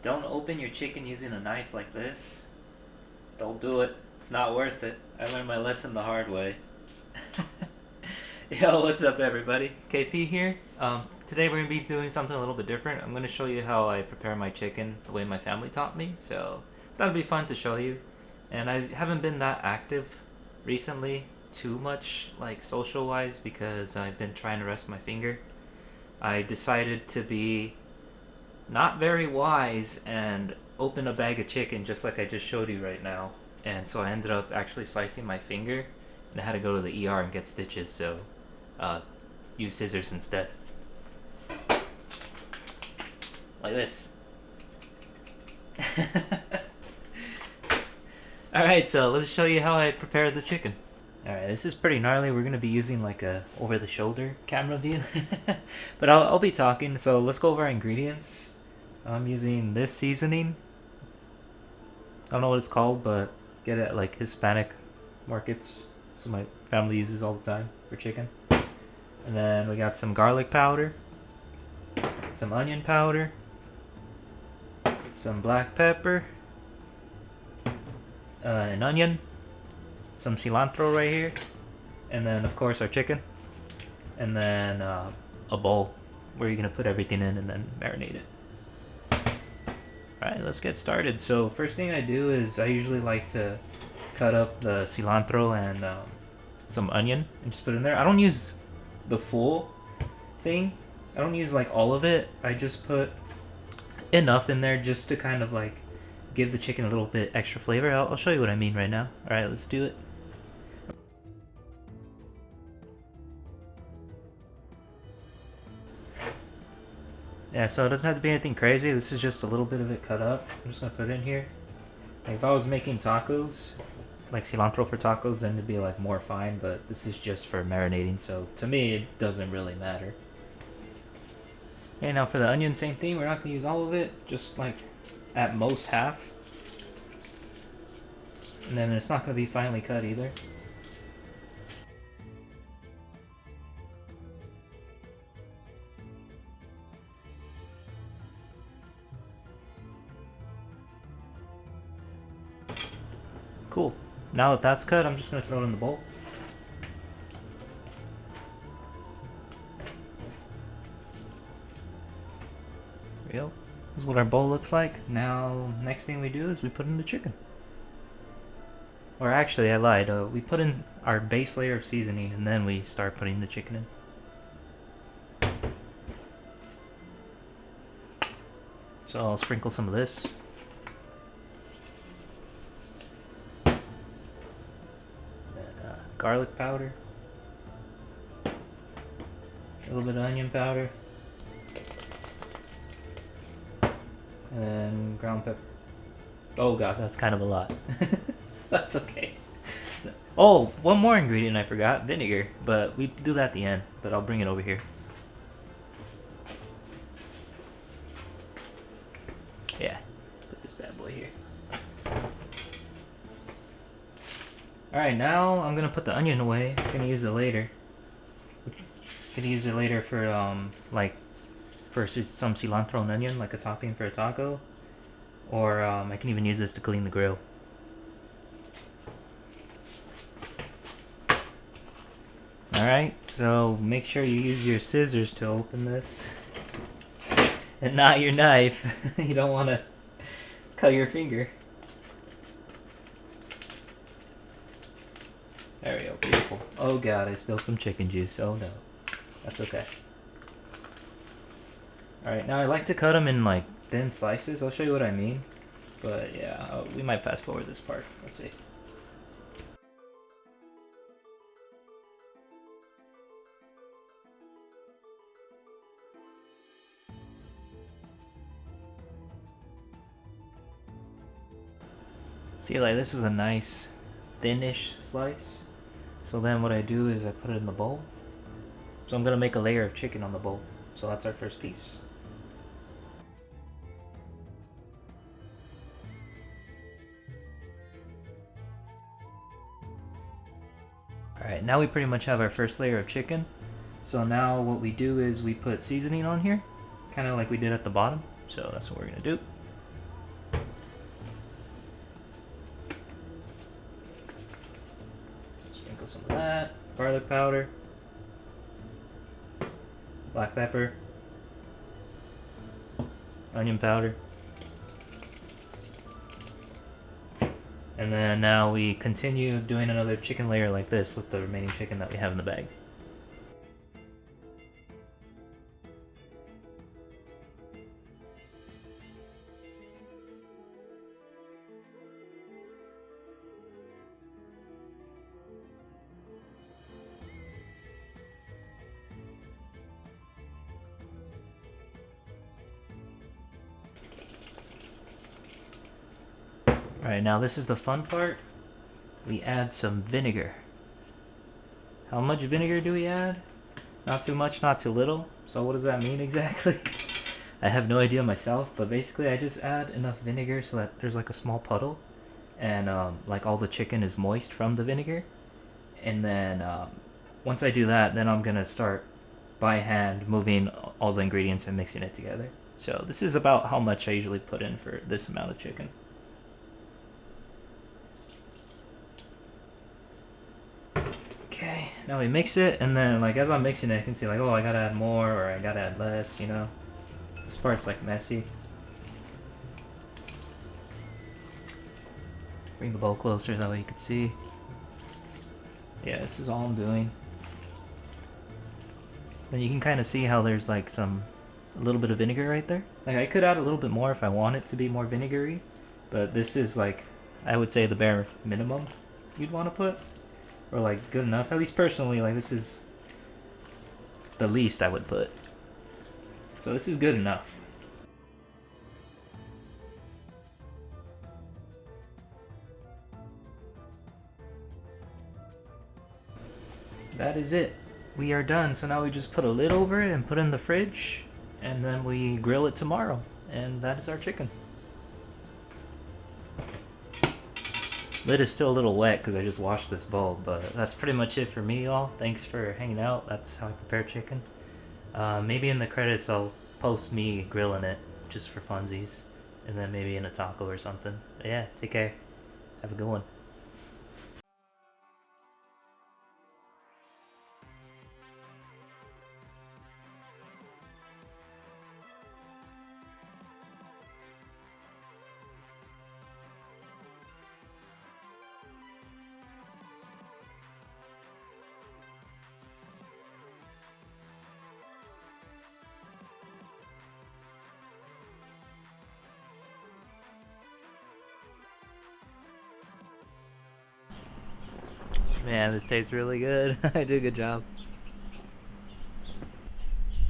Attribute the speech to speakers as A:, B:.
A: Don't open your chicken using a knife like this. Don't do it. It's not worth it. I learned my lesson the hard way. Yo, what's up, everybody? KP here. Today we're gonna be doing something a little bit different. I'm gonna show you how I prepare my chicken the way my family taught me. So that'll be fun to show you. And I haven't been that active recently, too much like social wise, because I've been trying to rest my finger. I decided to be not very wise and open a bag of chicken just like I just showed you right now. And so I ended up actually slicing my finger and I had to go to the ER and get stitches, so use scissors instead. Like this. Alright, so let's show you how I prepared the chicken. Alright, this is pretty gnarly. We're going to be using like a over-the-shoulder camera view. But I'll be talking, so let's go over our ingredients. I'm using this seasoning. I don't know what it's called, but get it at like Hispanic markets. So my family uses all the time for chicken. And then we got some garlic powder, some onion powder, some black pepper, an onion, some cilantro right here, and then of course our chicken, and then a bowl where you're gonna put everything in and then marinate it. Alright, let's get started. So first thing I do is I usually like to cut up the cilantro and some onion and just put it in there. I don't use the full thing. I don't use like all of it. I just put enough in there just to kind of like give the chicken a little bit extra flavor. I'll show you what I mean right now. Alright, let's do it. Yeah, so it doesn't have to be anything crazy. This is just a little bit of it cut up. I'm just gonna put it in here. Like if I was making tacos, like cilantro for tacos, then it'd be like more fine, but this is just for marinating, so to me it doesn't really matter. Okay, now for the onion, same thing. We're not gonna use all of it, just like at most half. And then it's not gonna be finely cut either. Cool. Now that that's cut, I'm just gonna throw it in the bowl. There we go. This is what our bowl looks like. Now, next thing we do is we put in the chicken. Or actually, I lied. We put in our base layer of seasoning and then we start putting the chicken in. So I'll sprinkle some of this. Garlic powder, a little bit of onion powder, and then ground pepper. Oh god, that's kind of a lot. That's okay. Oh, one more ingredient I forgot, vinegar, but we do that at the end, but I'll bring it over here. Yeah, put this bad boy here. Alright, now I'm gonna put the onion away. I'm gonna use it later. Gonna use it later for like for some cilantro and onion, like a topping for a taco. Or I can even use this to clean the grill. Alright, so make sure you use your scissors to open this. And not your knife. You don't wanna cut your finger. There we go, beautiful. Oh god, I spilled some chicken juice. Oh no. That's okay. Alright, now I like to cut them in like thin slices. I'll show you what I mean. But yeah, we might fast forward this part. Let's see. See, like this is a nice thinnish slice. So then what I do is I put it in the bowl. So I'm gonna make a layer of chicken on the bowl. So that's our first piece. Alright, now we pretty much have our first layer of chicken. So now what we do is we put seasoning on here, kind of like we did at the bottom. So that's what we're gonna do. that, garlic powder, black pepper, onion powder. And then now we continue doing another chicken layer like this with the remaining chicken that we have in the bag. Alright, now this is the fun part. We add some vinegar. How much vinegar do we add? Not too much, not too little. So what does that mean exactly? I have no idea myself, but basically I just add enough vinegar so that there's like a small puddle, and like all the chicken is moist from the vinegar. And then once I do that, then I'm gonna start by hand moving all the ingredients and mixing it together. So this is about how much I usually put in for this amount of chicken. Okay, now we mix it, and then like as I'm mixing it, I can see like, oh, I gotta add more or I gotta add less, you know. This part's like messy. Bring the bowl closer that way you can see. Yeah, this is all I'm doing. And you can kind of see how there's like a little bit of vinegar right there. Like I could add a little bit more if I want it to be more vinegary, but this is like, I would say the bare minimum you'd want to put, or like good enough. At least personally, like this is the least I would put. So this is good enough. That is it. We are done. So now we just put a lid over it and put it in the fridge, and then we grill it tomorrow. And that is our chicken. Lid is still a little wet because I just washed this bowl, but that's pretty much it for me, y'all. Thanks for hanging out. That's how I prepare chicken. Maybe in the credits I'll post me grilling it just for funsies, and then maybe in a taco or something. But yeah, take care. Have a good one. Man, this tastes really good. I did a good job.